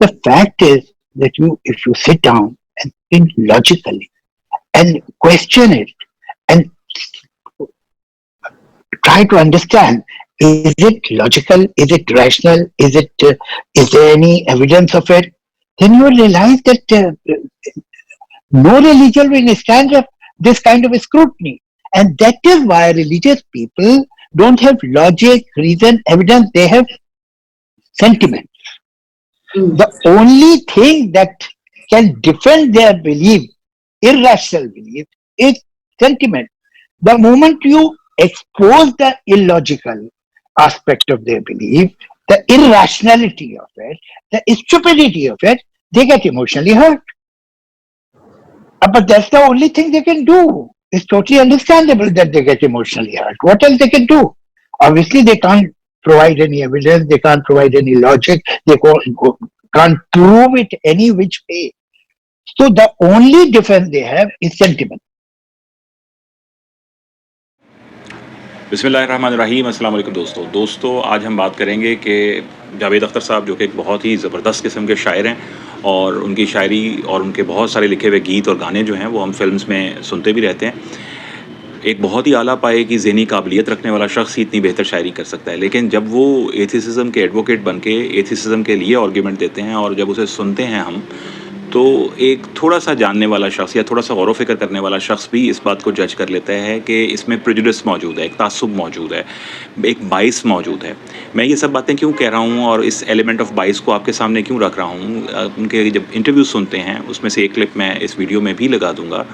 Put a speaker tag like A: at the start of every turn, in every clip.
A: The fact is that if you sit down and think logically and question it and try to understand, is it logical, is it rational, is there any evidence of it, then you will realize that no religion will stand up this kind of scrutiny. And that is why religious people don't have logic, reason, evidence, they have sentiment.
B: Mm.
A: The only thing that can defend their belief, irrational belief, is sentiment. The moment you expose the illogical aspect of their belief, the irrationality of it, the stupidity of it, they get emotionally hurt. But that's the only thing they can do. It's totally understandable that they get emotionally hurt. What else they can do? Obviously, they can't provide any evidence, they can't provide any logic, they can't prove it any which way. So the only defense they have is sentiment.
C: बिस्मिल्लाहिर्रहमानिर्रहीम। अस्सलाम वालेकुम दोस्तों आज हम बात करेंगे कि जावेद अख्तर साहब जो कि एक बहुत ही ज़बरदस्त किस्म के शायर हैं और उनकी शायरी और उनके बहुत सारे लिखे हुए गीत और गाने जो हैं वो हम फिल्म्स में सुनते भी रहते हैं। एक बहुत ही आला पाए की ज़हनी काबिलियत रखने वाला शख्स ही इतनी बेहतर शायरी कर सकता है, लेकिन जब वो एथिसिज्म के एडवोकेट बन के एथिसिज्म के लिए आर्ग्यूमेंट देते हैं और जब उसे सुनते हैं हम, तो एक थोड़ा सा जानने वाला शख्स या थोड़ा सा गौर व फिक्र करने वाला शख्स भी इस बात को जज कर लेता है कि इसमें प्रेजुडिस मौजूद है, एक तासुब मौजूद है, एक बाइस मौजूद है। मैं ये सब बातें क्यों कह रहा हूँ और इस एलिमेंट ऑफ बाइस को आपके सामने क्यों रख रहा हूँ, उनके जब इंटरव्यू सुनते हैं उसमें से एक क्लिप मैं इस वीडियो में भी लगा दूँगा,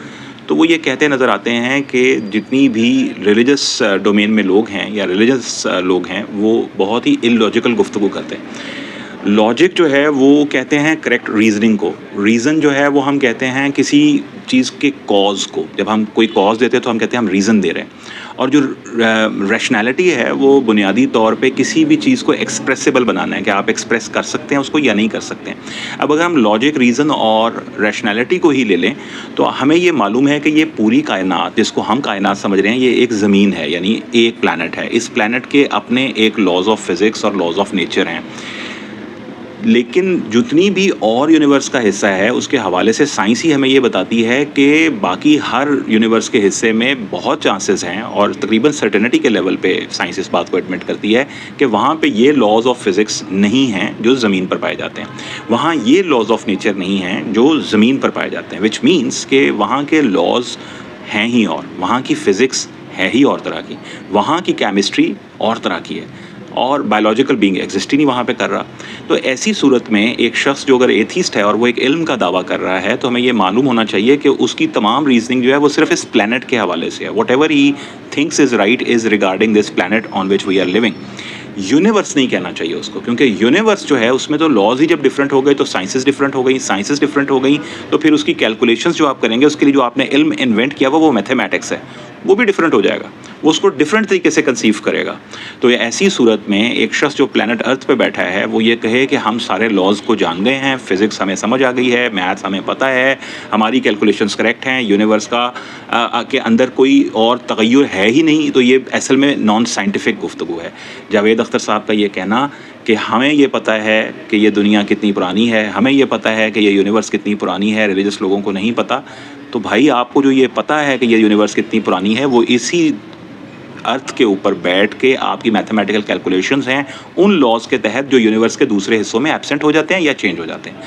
C: तो वो ये कहते नज़र आते हैं कि जितनी भी रिलीजियस डोमेन में लोग हैं या रिलीजियस लोग हैं वो बहुत ही इलॉजिकल गुफ्तगू करते हैं। लॉजिक जो है वो कहते हैं करेक्ट रीजनिंग को, रीज़न जो है वो हम कहते हैं किसी चीज़ के कॉज को। जब हम कोई कॉज देते हैं तो हम कहते हैं हम रीज़न दे रहे हैं, और जो रैशनैलिटी है वो बुनियादी तौर पे किसी भी चीज़ को एक्सप्रेसिबल बनाना है कि आप एक्सप्रेस कर सकते हैं उसको या नहीं कर सकते हैं। अब अगर हम लॉजिक, रीज़न और रैशनैलिटी को ही ले लें तो हमें ये मालूम है कि ये पूरी कायनात जिसको हम कायनात समझ रहे हैं ये एक ज़मीन है, यानी एक प्लैनेट है। इस प्लैनेट के अपने एक लॉज ऑफ फिज़िक्स और लॉज ऑफ नेचर हैं, लेकिन जितनी भी और यूनिवर्स का हिस्सा है उसके हवाले से साइंस ही हमें ये बताती है कि बाकी हर यूनिवर्स के हिस्से में बहुत चांसेस हैं, और तकरीबन सर्टेनिटी के लेवल पे साइंस इस बात को एडमिट करती है कि वहाँ पे ये लॉज ऑफ फिज़िक्स नहीं हैं जो ज़मीन पर पाए जाते हैं, वहाँ ये लॉज ऑफ नेचर नहीं हैं जो ज़मीन पर पाए जाते हैं, विच मीन्स कि वहाँ के लॉज हैं ही और वहाँ की फ़िज़िक्स है ही और तरह की, वहाँ की केमिस्ट्री और तरह की है, और बायोलॉजिकल बीइंग एग्जिस्ट ही नहीं वहाँ पे कर रहा। तो ऐसी सूरत में एक शख्स जो अगर एथीस्ट है और वो एक इल्म का दावा कर रहा है तो हमें ये मालूम होना चाहिए कि उसकी तमाम रीजनिंग जो है वो सिर्फ इस प्लैनेट के हवाले से है। Whatever he thinks is right is regarding this planet on which we are living. Universe नहीं कहना चाहिए उसको, क्योंकि यूनिवर्स जो है उसमें तो लॉज ही जब डिफरेंट हो गए तो साइंसेस डिफरेंट हो गई, साइंसेस डिफरेंट हो गई तो फिर उसकी कैलकुलेशंस जो आप करेंगे उसके लिए जो आपने इल्म इन्वेंट किया वो मैथमेटिक्स है, वो भी डिफरेंट हो जाएगा, वो उसको डिफरेंट तरीके से कंसीव करेगा। तो ये ऐसी सूरत में एक शख्स जो प्लैनेट अर्थ पे बैठा है वो ये कहे कि हम सारे लॉज को जान गए हैं, फिज़िक्स हमें समझ आ गई है, मैथ्स हमें पता है, हमारी कैलकुलेशंस करेक्ट हैं, यूनिवर्स का के अंदर कोई और तगय्युर है ही नहीं, तो ये असल में नॉन साइंटिफिक गुफ्तगू है। जावेद अख्तर साहब का ये कहना कि हमें ये पता है कि ये दुनिया कितनी पुरानी है, हमें ये पता है कि ये यूनिवर्स कितनी पुरानी है, रिलीजियस लोगों को नहीं पता, तो भाई आपको जो ये पता है कि ये यूनिवर्स कितनी पुरानी है वो इसी अर्थ के ऊपर बैठ के आपकी मैथमेटिकल कैलकुलेशंस हैं उन लॉज के तहत जो यूनिवर्स के दूसरे हिस्सों में एब्सेंट हो जाते हैं या चेंज हो जाते हैं।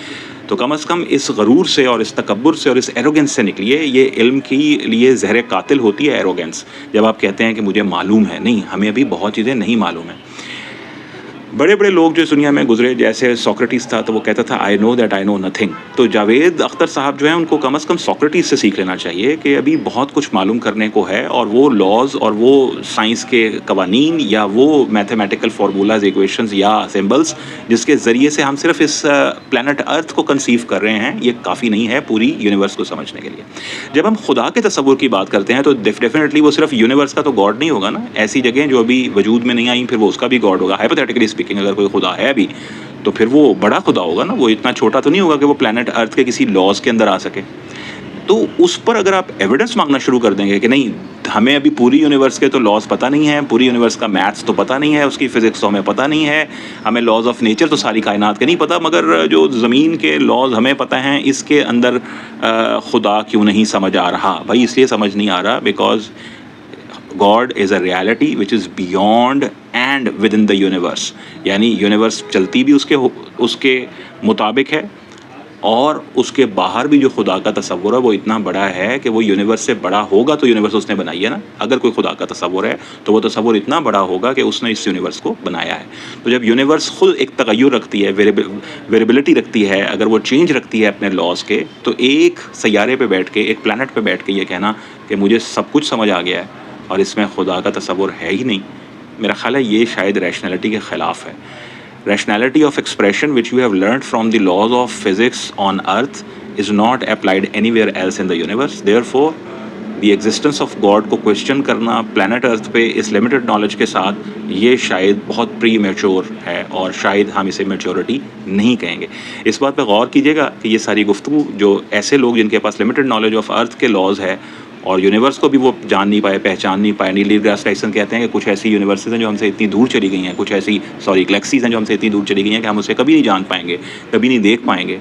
C: तो कम अज़ कम इस गरूर से और इस तकब्बुर से और इस एरोगेंस से निकलिए। ये इल्म के लिए ज़हर कातिल होती है एरोगेंस, जब आप कहते हैं कि मुझे मालूम है। नहीं, हमें अभी बहुत चीज़ें नहीं मालूम हैं। बड़े बड़े लोग जो इस दुनिया में गुजरे, जैसे सोक्रेटिस था तो वो कहता था I know that I know nothing. तो जावेद अख्तर साहब जो हैं उनको कम अज़ कम सोक्रेटिस से सीख लेना चाहिए कि अभी बहुत कुछ मालूम करने को है, और वो लॉज और वो साइंस के कवानीन या वो मैथमेटिकल फार्मूलाज, इक्वेशंस या सिंबल्स जिसके ज़रिए से हम सिर्फ इस प्लैनेट अर्थ को कंसीव कर रहे हैं, ये काफ़ी नहीं है पूरी यूनिवर्स को समझने के लिए। जब हम खुदा के तसव्वुर की बात करते हैं तो डेफिनेटली वो सिर्फ यूनिवर्स का तो गॉड नहीं होगा ना, ऐसी जगह जो अभी वजूद में नहीं आई फिर वो उसका भी गॉड होगा। हाइपोथेटिकली स्पीकिंग अगर कोई खुदा है भी तो फिर वो बड़ा खुदा होगा ना, वो इतना छोटा तो नहीं होगा कि वो प्लैनेट अर्थ के किसी लॉज के अंदर आ सके। تو اس پر اگر آپ ایویڈنس مانگنا شروع کر دیں گے کہ نہیں ہمیں ابھی پوری یونیورس کے تو لاز پتہ نہیں ہے، پوری یونیورس کا میتھس تو پتہ نہیں ہے، اس کی فزکس تو ہمیں پتہ نہیں ہے، ہمیں لاز آف نیچر تو ساری کائنات کے نہیں پتہ، مگر جو زمین کے لاز ہمیں پتہ ہیں اس کے اندر خدا کیوں نہیں سمجھ آ رہا؟ بھائی اس لیے سمجھ نہیں آ رہا because God is a reality which is beyond and within the universe. یعنی یونیورس چلتی بھی اس کے مطابق ہے، اور اس کے باہر بھی جو خدا کا تصور ہے وہ اتنا بڑا ہے کہ وہ یونیورس سے بڑا ہوگا تو یونیورس اس نے بنائی ہے نا. اگر کوئی خدا کا تصور ہے تو وہ تصور اتنا بڑا ہوگا کہ اس نے اس یونیورس کو بنایا ہے. تو جب یونیورس خود ایک تغیر رکھتی ہے، ویریبلٹی رکھتی ہے، اگر وہ چینج رکھتی ہے اپنے لاز کے، تو ایک سیارے پہ بیٹھ کے، ایک پلانٹ پہ بیٹھ کے یہ کہنا کہ مجھے سب کچھ سمجھ آ گیا ہے اور اس میں خدا کا تصور ہے ہی نہیں، میرا خیال ہے یہ شاید ریشنلٹی کے خلاف ہے. Rationality of expression which we have learned from the laws of physics on earth is not applied anywhere else in the universe. Therefore, the existence of God کو question کرنا planet earth پہ اس limited knowledge کے ساتھ یہ شاید بہت پری mature ہے، اور شاید ہم اسے میچورٹی نہیں کہیں گے. اس بات پہ غور کیجیے گا کہ یہ ساری گفتگو جو ایسے لوگ جن کے پاس limited knowledge of earth کے laws ہے اور یونیورس کو بھی وہ جان نہیں پائے، پہچان نہیں پائے. نیل ڈیگراس ٹائسن کہتے ہیں کہ کچھ ایسی یونیورسز ہیں جو ہم سے اتنی دور چلی گئی ہیں، کچھ ایسی گلیکسیز ہیں جو ہم سے اتنی دور چلی گئی ہیں کہ ہم اسے کبھی نہیں جان پائیں گے، کبھی نہیں دیکھ پائیں گے.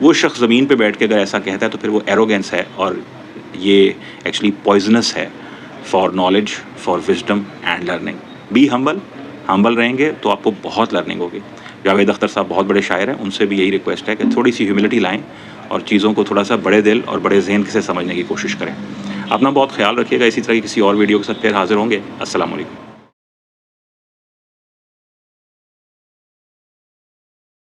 C: وہ شخص زمین پہ بیٹھ کے اگر ایسا کہتا ہے تو پھر وہ ایروگینس ہے، اور یہ ایکچولی پوائزنس ہے for knowledge, for wisdom and learning. Be humble رہیں گے تو آپ کو بہت لرننگ ہوگی. جاوید اختر صاحب بہت بڑے شاعر ہیں، ان سے بھی یہی ریکویسٹ ہے کہ تھوڑی سی ہیوملٹی لائیں اور چیزوں کو تھوڑا سا بڑے دل اور بڑے ذہن سے سمجھنے کی کوشش کریں. اپنا بہت خیال رکھیے گا. اسی طرح کی کسی اور ویڈیو کے ساتھ پھر حاضر ہوں گے. السلام علیکم.